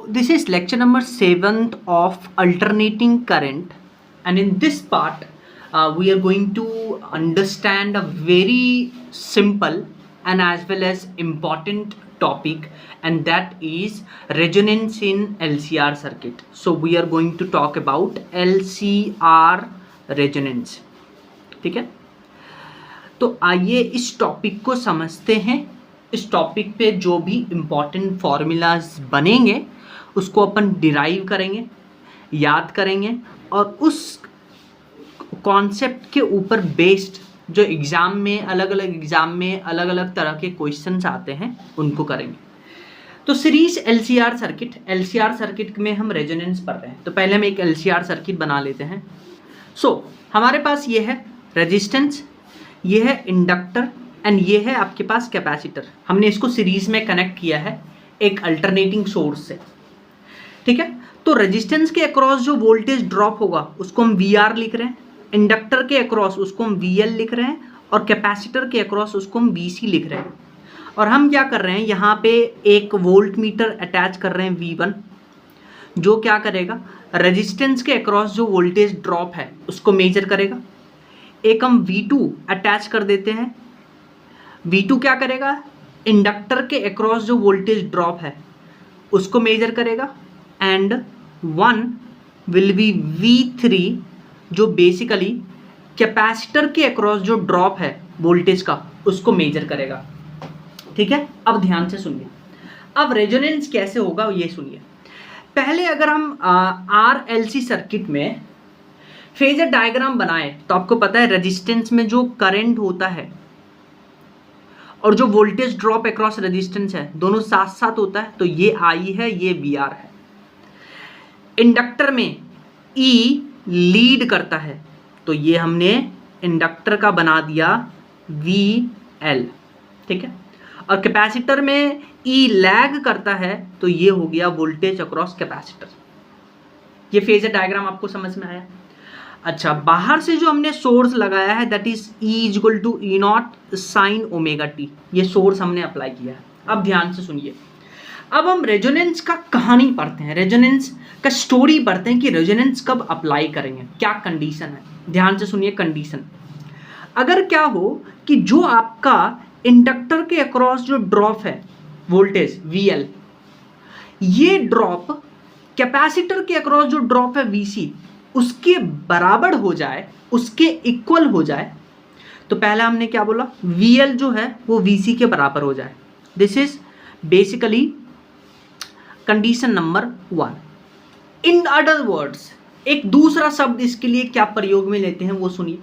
this is lecture number 7th of alternating current, and in this part we are going to understand a very simple and as well as important topic, and that is resonance in LCR circuit. So we are going to talk about LCR resonance. ठीक है, तो आइए इस topic को समझते हैं। इस topic पे जो भी इम्पॉर्टेंट फॉर्मूलाज बनेंगे उसको अपन डिराइव करेंगे, याद करेंगे, और उस कॉन्सेप्ट के ऊपर बेस्ड जो एग्ज़ाम में अलग अलग तरह के क्वेश्चंस आते हैं उनको करेंगे। तो सीरीज LCR सर्किट में हम रेजोनेंस पढ़ रहे हैं, तो पहले हम एक LCR सर्किट बना लेते हैं। हमारे पास ये है रेजिस्टेंस, ये है इंडक्टर एंड ये है आपके पास कैपेसिटर। हमने इसको सीरीज में कनेक्ट किया है एक अल्टरनेटिंग सोर्स से। ठीक है, तो रेजिस्टेंस के अक्रॉस जो वोल्टेज ड्रॉप होगा उसको हम VR लिख रहे हैं, इंडक्टर के अक्रॉस उसको हम VL लिख रहे हैं, और कैपेसिटर के अक्रॉस उसको हम VC लिख रहे हैं। और हम क्या कर रहे हैं, यहाँ पे एक वोल्ट मीटर अटैच कर रहे हैं V1, जो क्या करेगा, रेजिस्टेंस के अक्रॉस जो वोल्टेज ड्रॉप है उसको मेजर करेगा। एक हम V2 अटैच कर देते हैं, V2 क्या करेगा, इंडक्टर के अक्रॉस जो वोल्टेज ड्रॉप है उसको मेजर करेगा, एंड 1 विल बी V3 जो बेसिकली कैपेसिटर के अक्रॉस जो ड्रॉप है वोल्टेज का उसको मेजर करेगा। ठीक है, अब ध्यान से सुनिए, अब रेजोनेंस कैसे होगा ये सुनिए। पहले अगर हम RLC सर्किट में फेजर डायग्राम बनाए तो आपको पता है रेजिस्टेंस में जो करंट होता है और जो वोल्टेज ड्रॉप अक्रॉस रेजिस्टेंस है दोनों साथ साथ होता है, तो ये I है, ये VR है। इंडक्टर में E लीड करता है, तो ये हमने इंडक्टर का बना दिया VL। ठीक है, और कैपेसिटर में E लैग करता है, तो ये हो गया वोल्टेज अक्रॉस कैपेसिटर। ये फेजर डायग्राम आपको समझ में आया? अच्छा, बाहर से जो हमने सोर्स लगाया है that is E=E0 sin omega t, ये सोर्स हमने अप्लाई किया है। अब ध्यान से सुनिए, अब हम रेजोनेंस का कहानी पढ़ते हैं, रेजोनेंस का स्टोरी पढ़ते हैं कि रेजोनेंस कब अप्लाई करेंगे, क्या कंडीशन है। ध्यान से सुनिए कंडीशन। अगर क्या हो कि जो आपका इंडक्टर के अक्रॉस जो ड्रॉप है वोल्टेज VL, ये ड्रॉप कैपेसिटर के अक्रॉस जो ड्रॉप है VC उसके बराबर हो जाए, उसके इक्वल हो जाए, तो पहला हमने क्या बोला, VL जो है वो VC के बराबर हो जाए। This is basically condition number 1। In other words, एक दूसरा शब्द इसके लिए क्या प्रयोग में लेते हैं वो सुनिए।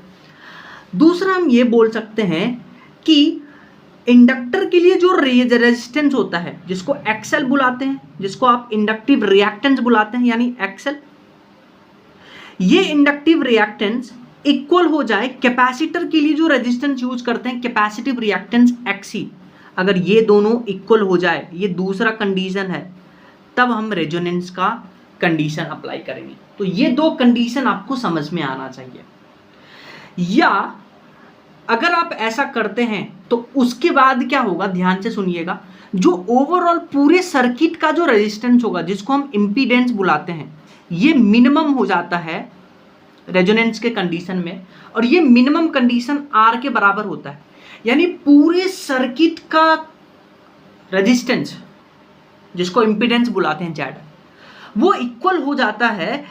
दूसरा हम ये बोल सकते हैं कि इंडक्टर के लिए जो रेजिस्टेंस होता है जिसको XL बुलाते हैं, जिसको आप इंडक्टिव रिएक्टेंस बुलाते हैं यानी XL, ये इंडक्टिव रिएक्टेंस इक्वल हो जाए कैपेसिटर के लिए जो रेजिस्टेंस यूज करते हैं कैपेसिटिव रिएक्टेंस XC। अगर ये दोनों इक्वल हो जाए, ये दूसरा कंडीशन है, तब हम रेजोनेंस का कंडीशन अप्लाई करेंगे। तो ये दो कंडीशन आपको समझ में आना चाहिए। या अगर आप ऐसा करते हैं तो उसके बाद क्या होगा, ध्यान से सुनिएगा, जो ओवरऑल पूरे सर्किट का जो रेजिस्टेंस होगा जिसको हम इम्पीडेंस बुलाते हैं, ये मिनिमम हो जाता है रेजोनेंस के कंडीशन में, और ये मिनिमम कंडीशन R के बराबर होता है। यानी पूरे सर्किट का रेजिस्टेंस जिसको इम्पीडेंस बुलाते हैं Z, वो इक्वल हो जाता है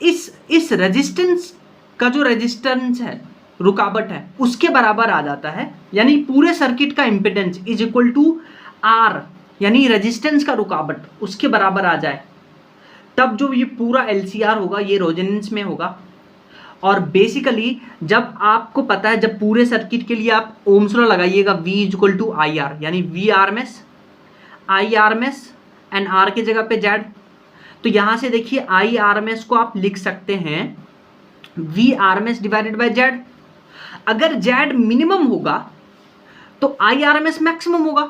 इस रेजिस्टेंस का जो रेजिस्टेंस है, रुकावट है, उसके बराबर आ जाता है। यानी पूरे सर्किट का impedance is equal to R, यानी रेजिस्टेंस का रुकावट उसके बराबर आ जाए, तब जो ये पूरा LCR होगा ये रेजोनेंस में होगा। और बेसिकली जब आपको पता है, जब पूरे सर्किट के लिए आप ओम्स लॉ लगाइएगा V=IR, यानी IRMS एंड R की जगह पे Z, तो यहाँ से देखिए IRMS को आप लिख सकते हैं VRMS डिवाइडेड बाय Z। अगर Z मिनिमम होगा तो IRMS मैक्सिमम होगा।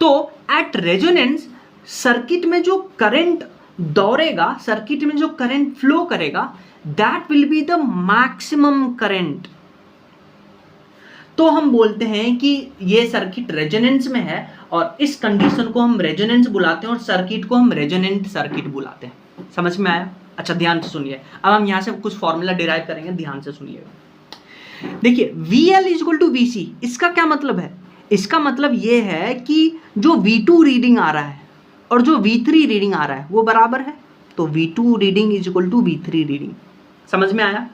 तो एट रेजोनेंस सर्किट में जो करंट दौड़ेगा, सर्किट में जो करंट फ्लो करेगा, that will be the maximum current. तो हम बोलते हैं कि ये सर्किट रेजोनेंस में है और इस कंडीशन को हम रेजोनेंस बुलाते हैं और सर्किट को हम रेजोनेंट सर्किट बुलाते हैं। समझ में आया? अच्छा ध्यान से सुनिए, अब हम यहाँ से कुछ फॉर्मूला डिराइव करेंगे, ध्यान से सुनिएगा। देखिए VL इक्वल टू VC, इसका क्या मतलब है? इसका मतलब ये है कि जो V2 रीडिंग आ रहा है और जो V3 रीडिंग आ रहा है वो बराबर है, तो V2 reading is equal to V3 reading. समझ में आया?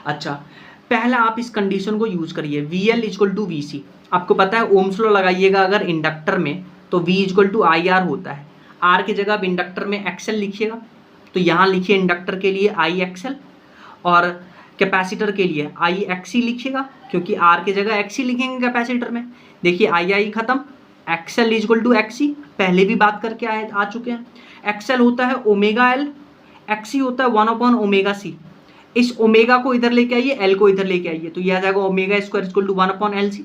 अच्छा, पहला आप इस कंडीशन को यूज करिए, VL इक्वल टू VC। आपको पता है ओम्स लॉ लगाइएगा अगर इंडक्टर में, तो V इक्वल टू IR होता है। R की जगह आप इंडक्टर में XL लिखिएगा, तो यहाँ लिखिए इंडक्टर के लिए IXL और कैपेसिटर के लिए IXC लिखिएगा, क्योंकि R की जगह XC लिखेंगे कैपेसिटर में। देखिए आई खत्म, XL is equal to XC, पहले भी बात करके आ चुके हैं। XL होता है ओमेगा L, XC होता है 1/ओमेगा C। इस ओमेगा को इधर लेके आइए, L को इधर लेके आइए, तो यह आ जाएगा omega square equal to 1/LC।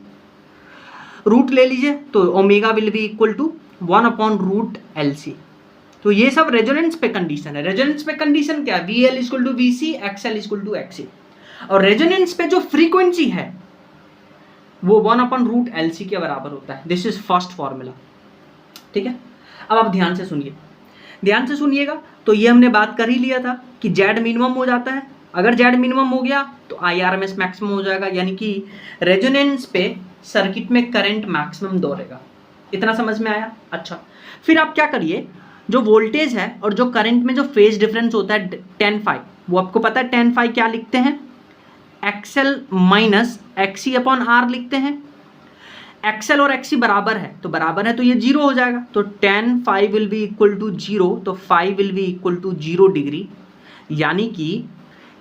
Root ले लीजिए तो omega will be equal to 1/√LC। तो ये सब रेजोनेंस पे कंडीशन है। रेजोनेंस पे कंडीशन क्या है? VL equal to VC, XL equal to XC। और रेजोनेंस पे जो फ्रीक्वेंसी है वो 1/√LC के बराबर होता है। दिस इज फर्स्ट फॉर्मूला, ठीक है। अब आप ध्यान से सुनिए, ध्यान से सुनिएगा। तो ये हमने बात कर ही लिया था कि Z मिनिमम हो जाता है, अगर Z मिनिमम हो गया तो IRMS मैक्सिमम हो जाएगा, यानी कि रेजोनेंस पे सर्किट में करंट मैक्सिमम दौड़ेगा। इतना समझ में आया? अच्छा, फिर आप क्या करिए, जो वोल्टेज है और जो करंट में जो फेज डिफरेंस होता है tan phi, वो आपको पता है tan phi क्या लिखते हैं? XL माइनस XC/R लिखते हैं। XL और XC बराबर है, तो बराबर है तो ये 0 हो जाएगा, तो tan phi will be equal to 0, तो phi will be equal to 0 degree. यानी कि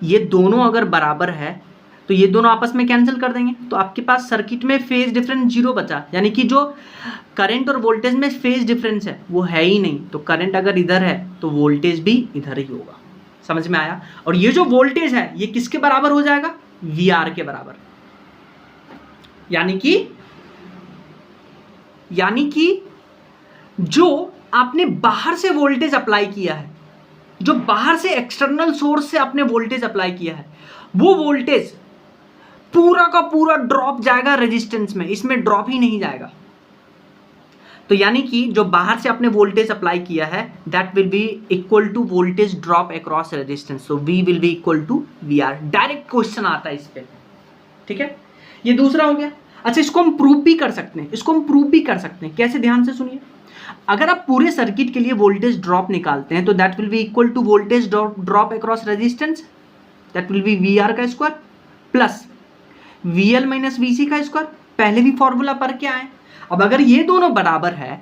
ये दोनों अगर बराबर है तो ये दोनों आपस में कैंसिल कर देंगे, तो आपके पास सर्किट में फेज डिफरेंस 0 बचा, यानी कि जो करंट और वोल्टेज में फेज डिफरेंस है वो है ही नहीं। तो करंट अगर इधर है तो वोल्टेज भी इधर ही होगा। समझ में आया? और ये जो वोल्टेज है ये किसके बराबर हो जाएगा? VR के बराबर। यानी कि जो आपने बाहर से वोल्टेज अप्लाई किया है, जो बाहर से एक्सटर्नल सोर्स से आपने वोल्टेज अप्लाई किया है, वो वोल्टेज पूरा का पूरा ड्रॉप जाएगा रेजिस्टेंस में, इसमें ड्रॉप ही नहीं जाएगा। तो यानी कि जो बाहर से आपने वोल्टेज अप्लाई किया है that will be equal to voltage drop across resistance, so V will be equal to VR। Direct question आता है इस पे, ठीक है। ये दूसरा हो गया। अच्छा, इसको हम प्रूव भी कर सकते हैं, कैसे? ध्यान से सुनिए। अगर आप पूरे सर्किट के लिए वोल्टेज ड्रॉप निकालते हैं तो that will be equal to voltage drop across resistance, that will be VR का square plus VL minus VC का स्क्वायर। पहले भी फॉर्मूला पढ़ के आए। अब अगर ये दोनों बराबर है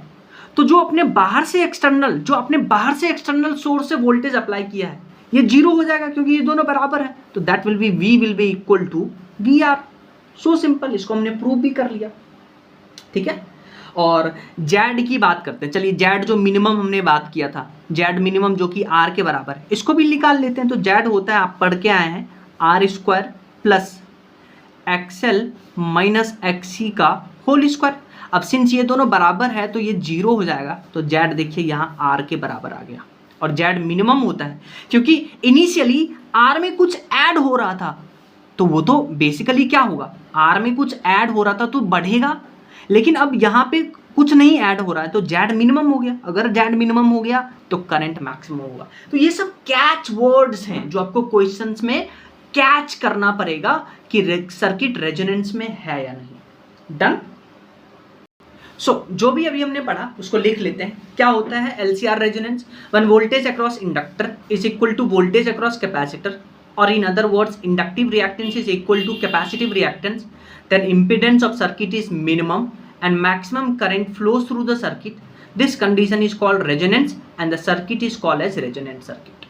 तो जो आपने बाहर से एक्सटर्नल सोर्स से वोल्टेज अप्लाई किया है ये 0 हो जाएगा, क्योंकि ये दोनों बराबर है, तो that will be V will be equal to VR। So simple, इसको हमने प्रूव भी कर लिया, ठीक है। और Z की बात करते हैं। चलिए, Z जो मिनिमम हमने बात किया था, Z मिनिमम जो कि R के बराबर है, इसको भी निकाल लेते हैं। तो Z होता है, आप पढ़ के आए हैं, R square plus XL minus XC का होल स्क्वायर। अब सिंस ये दोनों बराबर है तो ये 0 हो जाएगा, तो Z देखिए यहाँ R के बराबर आ गया। और Z मिनिमम होता है क्योंकि इनिशियली R में कुछ ऐड हो रहा था, तो वो तो बेसिकली क्या होगा, R में कुछ ऐड हो रहा था तो बढ़ेगा, लेकिन अब यहाँ पे कुछ नहीं ऐड हो रहा है तो Z मिनिमम हो गया। अगर Z मिनिमम हो गया तो करंट मैक्सिमम होगा। तो ये सब कैच वर्ड्स हैं जो आपको क्वेश्चंस में कैच करना पड़ेगा कि सर्किट रेजोनेंस में है या नहीं। डन। सो जो भी अभी हमने पढ़ा उसको लिख लेते हैं। क्या होता है LCR resonance? When voltage across inductor is equal to voltage across capacitor, और in other words inductive reactance is equal to capacitive reactance, then impedance of circuit is minimum and maximum current flows through the circuit. This condition is called resonance and the circuit is called as resonant circuit.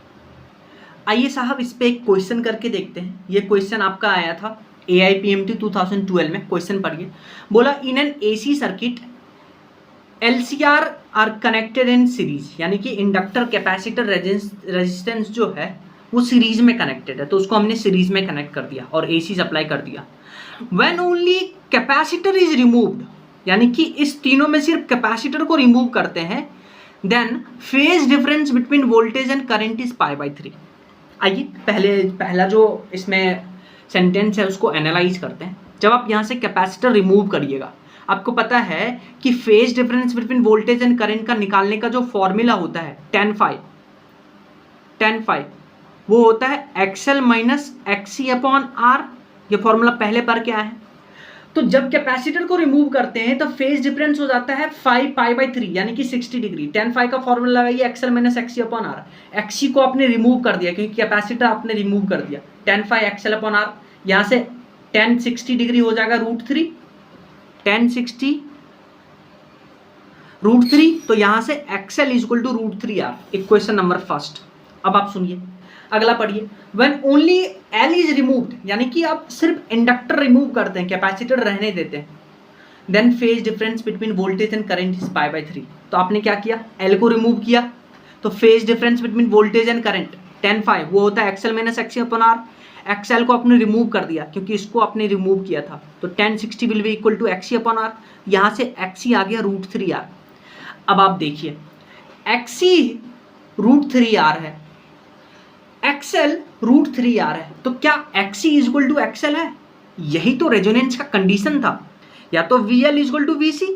आइए साहब इस पे एक question करके देखते हैं। ये question आपका आया था AIPMT 2012 में। क्वेश्चन पढ़िए, बोला in an AC circuit LCR are connected in series, यानी कि इंडक्टर कैपेसिटर रेजिस्टेंस जो है वो सीरीज में कनेक्टेड है, तो उसको हमने सीरीज में कनेक्ट कर दिया और AC सप्लाई कर दिया। When only capacitor is removed, यानी कि इस तीनों में सिर्फ कैपेसिटर को रिमूव करते हैं, then phase difference between voltage and current is π/3। आइए पहला जो इसमें सेंटेंस है उसको एनालाइज करते हैं। जब आप यहाँ से कैपेसिटर रिमूव करिएगा, आपको पता है कि phase difference between voltage and current का निकालने का जो फॉर्मूला होता है tan phi वो होता है XL minus XC upon R. ये फॉर्मूला पहले पढ़ के आए हैं। तो जब कैपेसिटर को रिमूव करते हैं तो फेज डिफरेंस हो जाता है 5π/3 यानी कि 60 डिग्री। tan phi का फॉर्मूला लगाइए XL minus XC upon R. XC को आपने रिमूव कर दिया क्योंकि कैपेसिटर आपने रिमूव कर दिया। tan phi XL upon R, यहाँ से tan 60 डिग्री हो जाएगा √3, tan 60 √3, तो यहाँ से XL is equal to √3r। Equation number first. अब आप सुनिए, अगला पढ़िए। When only L is removed, यानी कि आप सिर्फ इंडक्टर रिमूव करते हैं, कैपेसिटर रहने देते हैं, then phase difference between voltage and current is π/3। तो आपने क्या किया, एल को रिमूव किया, तो phase difference between voltage and current tan phi वो होता है XL minus XC upon R. XL को आपने रिमूव कर दिया क्योंकि इसको आपने रिमूव किया था, तो tan 60 will be equal to XC upon R. यहाँ से एक्सी आ गया √3r। अब आप देखिए, एक्सी √3r है, एक्सएल √3r है, तो क्या XC is equal to XL है? यही तो रेजोनेंस का कंडीशन था, या तो VL is equal to VC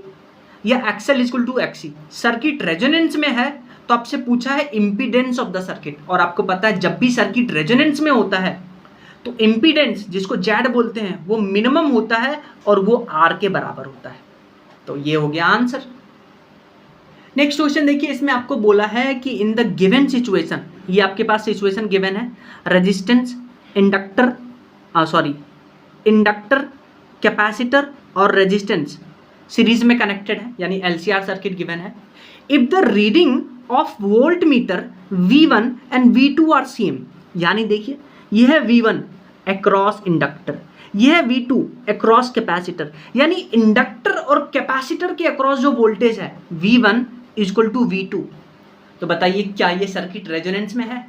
या XL is equal to XC। Circuit resonance में है तो आपसे पूछा है इम्पीडेंस ऑफ द सर्किट, और आपको पता है जब भी सर्किट रेजोनेंस में होता है तो इम्पीडेंस, जिसको Z बोलते हैं, वो मिनिमम होता है और वो R के बराबर होता है। तो ये हो गया आंसर। नेक्स्ट क्वेश्चन देखिए, इसमें आपको बोला है कि इन द गिवन सिचुएशन, ये आपके पास सिचुएशन गिवन है, रेजिस्टेंस, इंडक्टर कैपेसिटर और रेजिस्टेंस सीरीज में कनेक्टेड है, यानी LCR सर्किट गिवन है। If the reading of voltmeter V1 and V2 are same, यानी देखिए ये है V1 अक्रॉस इंडक्टर, ये है V2 अक्रॉस कैपेसिटर, यानी इंडक्टर और कैपेसिटर के अक्रॉस जो वोल्टेज है V1 is equal to V2। तो बताइए क्या ये सर्किट रेजोनेंस में है?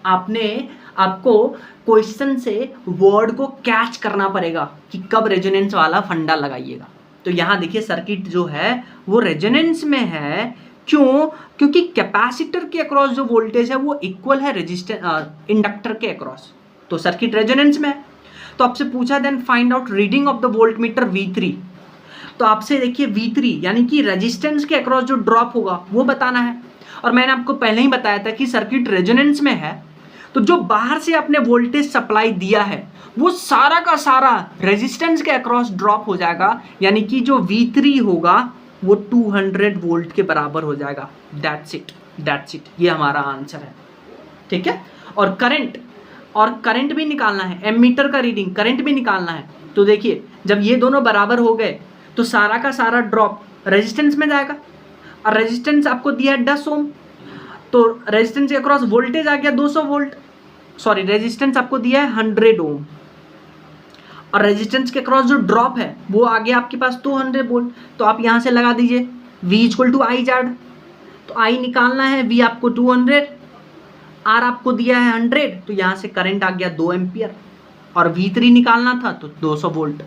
आपको क्वेश्चन से वर्ड को कैच करना पड़ेगा कि कब रेजोनेंस वाला फंडा लगाइएगा। तो यहाँ देखिए सर्किट जो है वो रेजोनेंस में है, क्यों? क्योंकि कैपेसिटर के अक्रॉस जो वोल्टेज है वो इक्वल है इंडक्टर के अक्रॉस, तो सर्किट रेजोनेंस में है। तो आपसे पूछा then find out reading of the voltmeter V3। तो आपसे देखिए V3 यानी कि रेजिस्टेंस के अक्रॉस जो ड्रॉप होगा वो बताना है, और मैंने आपको पहले ही बताया था कि सर्किट रेजोनेंस में है तो जो बाहर से आपने वोल्टेज सप्लाई दिया है वो सारा का सारा रेजिस्टेंस के अक्रॉस ड्रॉप हो जाएगा, यानी कि जो V3 होगा वो 200 वोल्ट के बराबर हो जाएगा। दैट्स इट, ये हमारा आंसर है। ठीक है, और करंट भी निकालना है, एमीटर का रीडिंग, करंट भी निकालना है। तो देखिए जब ये दोनों बराबर हो गए तो सारा का सारा ड्रॉप रेजिस्टेंस में जाएगा, और रेजिस्टेंस आपको दिया है 10 ओम, तो रेजिस्टेंस के अक्रॉस वोल्टेज आ गया 200 वोल्ट, सॉरी रेजिस्टेंस आपको दिया है 100 ओम, और रेजिस्टेंस के अक्रॉस जो ड्रॉप है वो आ गया आपके पास 200 वोल्ट। तो आप यहाँ से लगा दीजिए V equal to I Z, तो I निकालना है, V आपको 200, R आपको दिया है 100, तो यहाँ से करंट आ गया 2 एम्पियर, और V3 निकालना था तो 200 वोल्ट।